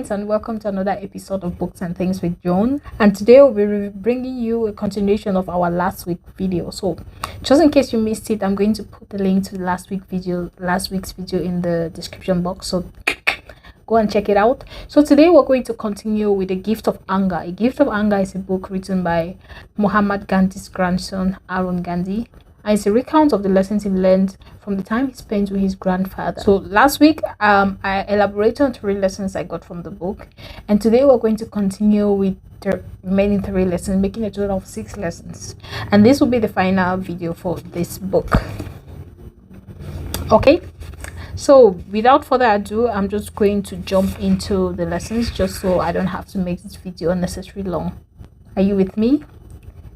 friends, and welcome to another episode of Books and Things with Joan. And today we'll be bringing you a continuation of our last week video. So just in case you missed it, I'm going to put the link to the last week's video in the description box, so go and check it out. So today we're going to continue with The Gift of Anger. A Gift of Anger is a book written by Mahatma Gandhi's grandson, Arun Gandhi, and it's a recount of the lessons he learned from the time he spent with his grandfather. So last week I elaborated on 3 lessons I got from the book, and today we're going to continue with the remaining 3 lessons, making a total of 6 lessons, and this will be the final video for this book. Okay, so without further ado, I'm just going to jump into the lessons just so I don't have to make this video unnecessarily long. Are you with me?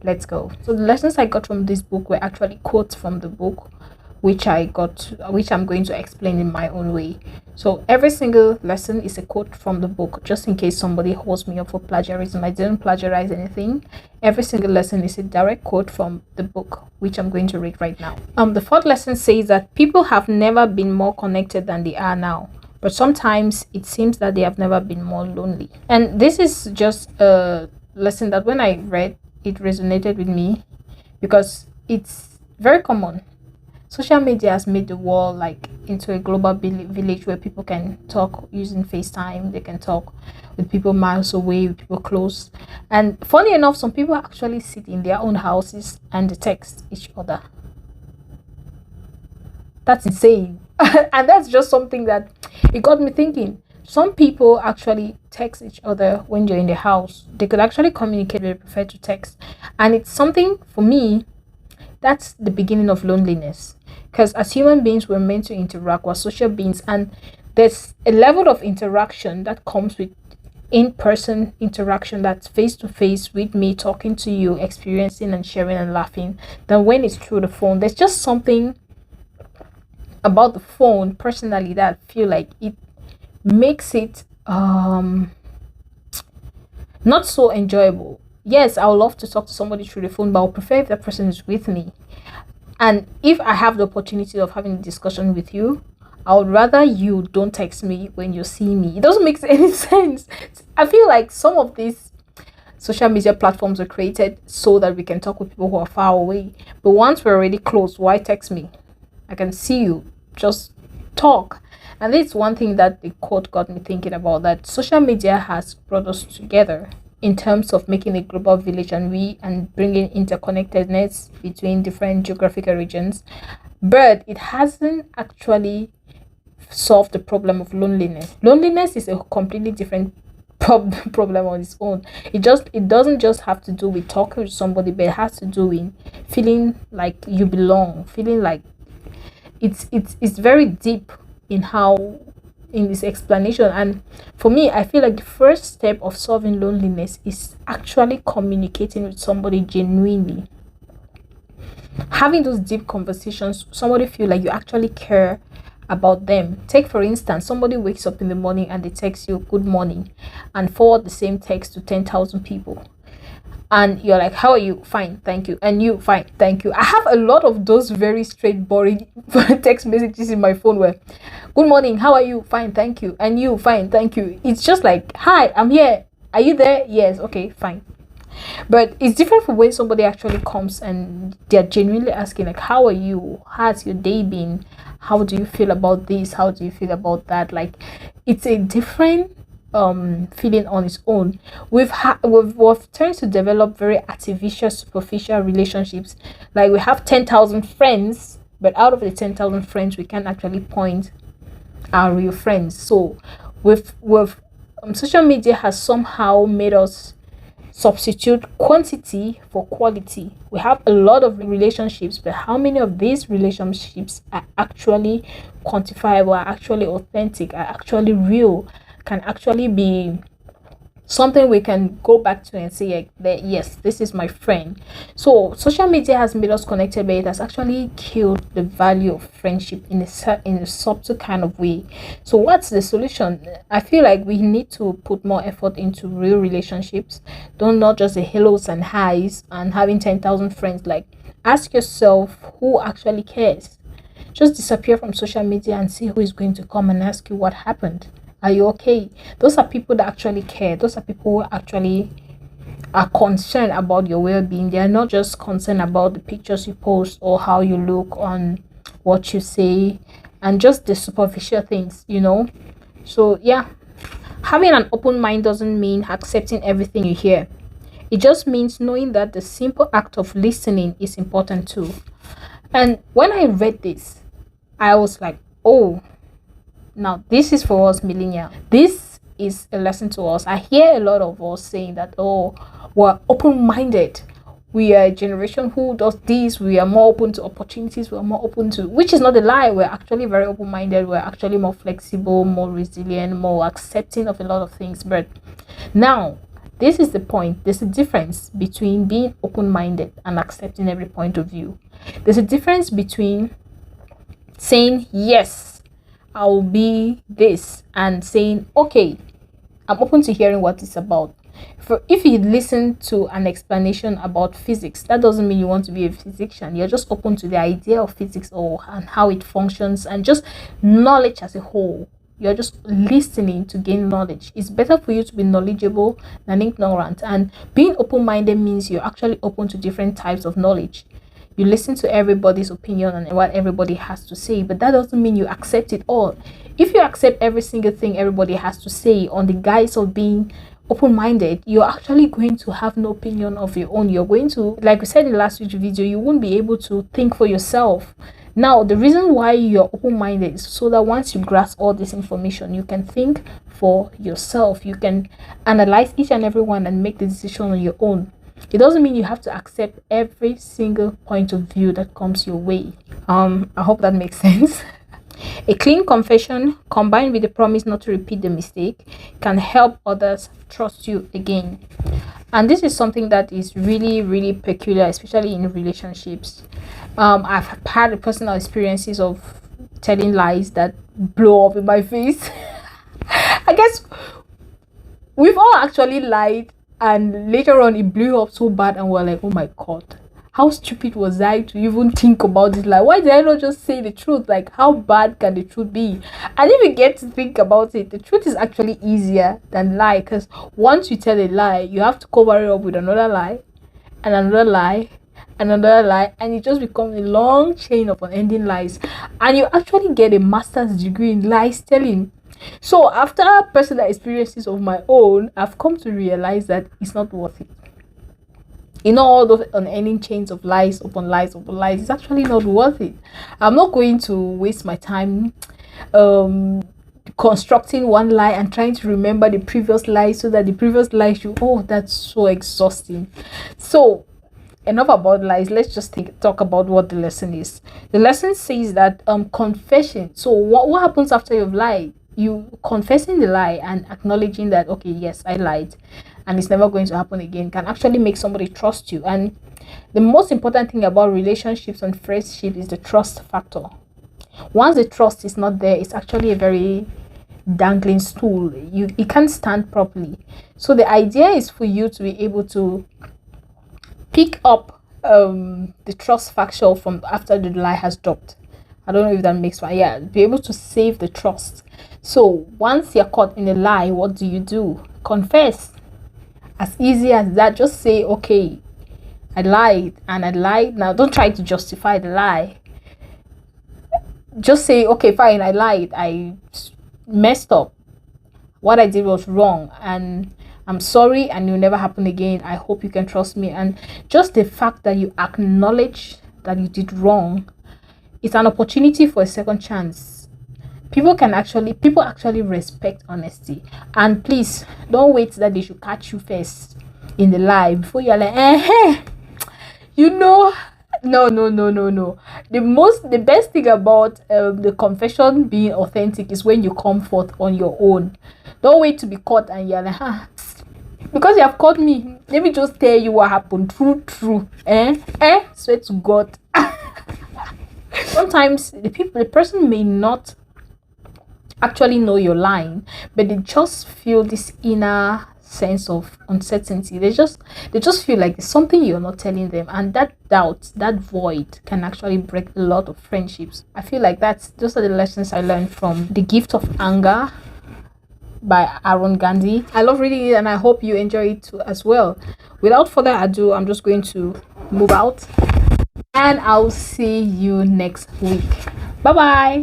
Let's go. So the lessons I got from this book were actually quotes from the book, which I'm going to explain in my own way. So every single lesson is a quote from the book, just in case somebody holds me up for plagiarism. I didn't plagiarize anything. Every single lesson is a direct quote from the book, which I'm going to read right now. The 4th lesson says that people have never been more connected than they are now, but sometimes it seems that they have never been more lonely. And this is just a lesson that when I read, it resonated with me because it's very common. Social media has made the world like into a global village where people can talk using FaceTime. They can talk with people miles away, with people close. And funny enough, some people actually sit in their own houses and they text each other. That's insane. And that's just something that it got me thinking. Some people actually text each other when you're in the house. They could actually communicate, but they prefer to text. And it's something, for me, that's the beginning of loneliness. Because as human beings, we're meant to interact. We're social beings. And there's a level of interaction that comes with in-person interaction, that's face-to-face with me talking to you, experiencing and sharing and laughing, than when it's through the phone. There's just something about the phone, personally, that I feel like it makes it not so enjoyable. Yes, I would love to talk to somebody through the phone, but I would prefer if that person is with me. And if I have the opportunity of having a discussion with you, I would rather you don't text me when you see me. It doesn't make any sense. I feel like some of these social media platforms are created so that we can talk with people who are far away, but once we're already close, why text me? I can see you, just talk. And this is one thing that the quote got me thinking about, that social media has brought us together in terms of making a global village and bringing interconnectedness between different geographical regions, but it hasn't actually solved the problem of loneliness. Loneliness is a completely different problem on its own. It doesn't just have to do with talking to somebody, but it has to do with feeling like you belong, feeling like it's very deep in this explanation. And for me, I feel like the first step of solving loneliness is actually communicating with somebody genuinely, having those deep conversations. Somebody feel like you actually care about them. Take for instance, somebody wakes up in the morning and they text you good morning and forward the same text to 10,000 people, and you're like, how are you? Fine, thank you. And you? Fine, thank you. I have a lot of those very straight, boring text messages in my phone where, good morning, how are you? Fine, thank you. And you? Fine, thank you. It's just like, hi, I'm here. Are you there? Yes, okay, fine. But it's different from when somebody actually comes and they're genuinely asking, like, how are you? How's your day been? How do you feel about this? How do you feel about that? Like, it's a different feeling on its own. We've turned to develop very artificial, superficial relationships. Like, we have 10,000 friends, but out of the 10,000 friends, we can't actually point our real friends. So social media has somehow made us substitute quantity for quality. We have a lot of relationships, but how many of these relationships are actually quantifiable, are actually authentic, are actually real, can actually be something we can go back to and say, like, yes, this is my friend. So social media has made us connected, but it has actually killed the value of friendship in a subtle kind of way. So what's the solution? I feel like we need to put more effort into real relationships. Don't not just the hellos and highs and having 10,000 friends. Like, ask yourself who actually cares. Just disappear from social media and see who is going to come and ask you what happened. Are you okay? Those are people that actually care. Those are people who actually are concerned about your well-being. They are not just concerned about the pictures you post or how you look on what you say and just the superficial things, you know. So yeah, having an open mind doesn't mean accepting everything you hear. It just means knowing that the simple act of listening is important too. And when I read this, I was like, oh, now this is for us millennials. This is a lesson to us. I hear a lot of us saying that, oh, we're open-minded. We are a generation who does this. We are more open to opportunities. We are more open to, which is not a lie. We're actually very open-minded. We're actually more flexible, more resilient, more accepting of a lot of things. But now, this is the point. There's a difference between being open-minded and accepting every point of view. There's a difference between saying, yes, I'll be this, and saying, okay, I'm open to hearing what it's about. If you listen to an explanation about physics, that doesn't mean you want to be a physician. You're just open to the idea of physics and how it functions and just knowledge as a whole. You're just listening to gain knowledge. It's better for you to be knowledgeable than ignorant. And being open-minded means you're actually open to different types of knowledge. You listen to everybody's opinion and what everybody has to say, but that doesn't mean you accept it all. If you accept every single thing everybody has to say on the guise of being open-minded, you're actually going to have no opinion of your own. You're going to, like we said in the last week's video, you won't be able to think for yourself. Now, the reason why you're open-minded is so that once you grasp all this information, you can think for yourself. You can analyze each and every one and make the decision on your own. It doesn't mean you have to accept every single point of view that comes your way. I hope that makes sense. A clean confession combined with the promise not to repeat the mistake can help others trust you again. And this is something that is really, really peculiar, especially in relationships. I've had personal experiences of telling lies that blow up in my face. I guess we've all actually lied, and later on it blew up so bad and we're like, oh my god, how stupid was I to even think about this lie? Why did I not just say the truth? Like, how bad can the truth be? And if you get to think about it, the truth is actually easier than lie, because once you tell a lie, you have to cover it up with another lie and another lie and another lie, and it just becomes a long chain of unending lies, and you actually get a master's degree in lies telling. So after personal experiences of my own, I've come to realize that it's not worth it. You know, all those unending chains of lies upon lies upon lies, it's actually not worth it. I'm not going to waste my time constructing one lie and trying to remember the previous lie so that the previous lie should, oh, that's so exhausting. So enough about lies. Let's just talk about what the lesson is. The lesson says that confession. So what happens after you've lied? You confessing the lie and acknowledging that, okay, yes, I lied and it's never going to happen again, can actually make somebody trust you. And the most important thing about relationships and friendship is the trust factor. Once the trust is not there, it's actually a very dangling stool. It can't stand properly. So the idea is for you to be able to pick up the trust factor from after the lie has dropped. I don't know if that makes sense. Yeah, be able to save the trust. So once you're caught in a lie, what do? Confess. As easy as that. Just say, okay, I lied and I lied. Now don't try to justify the lie. Just say, okay, fine, I lied. I messed up. What I did was wrong and I'm sorry, and it will never happen again. I hope you can trust me. And just the fact that you acknowledge that you did wrong, it's an opportunity for a second chance. People actually respect honesty. And please don't wait that they should catch you first in the lie before you're like, you know. No. The best thing about the confession being authentic is when you come forth on your own. Don't wait to be caught and you're like, because you have caught me, let me just tell you what happened. True. Swear to God. Sometimes the person may not actually know you're lying, but they just feel this inner sense of uncertainty. They just feel like there's something you're not telling them, and that doubt, that void, can actually break a lot of friendships. I feel like those are the lessons I learned from The Gift of Anger by Arun Gandhi. I love reading it and I hope you enjoy it too as well. Without further ado, I'm just going to move out and I'll see you next week. Bye bye.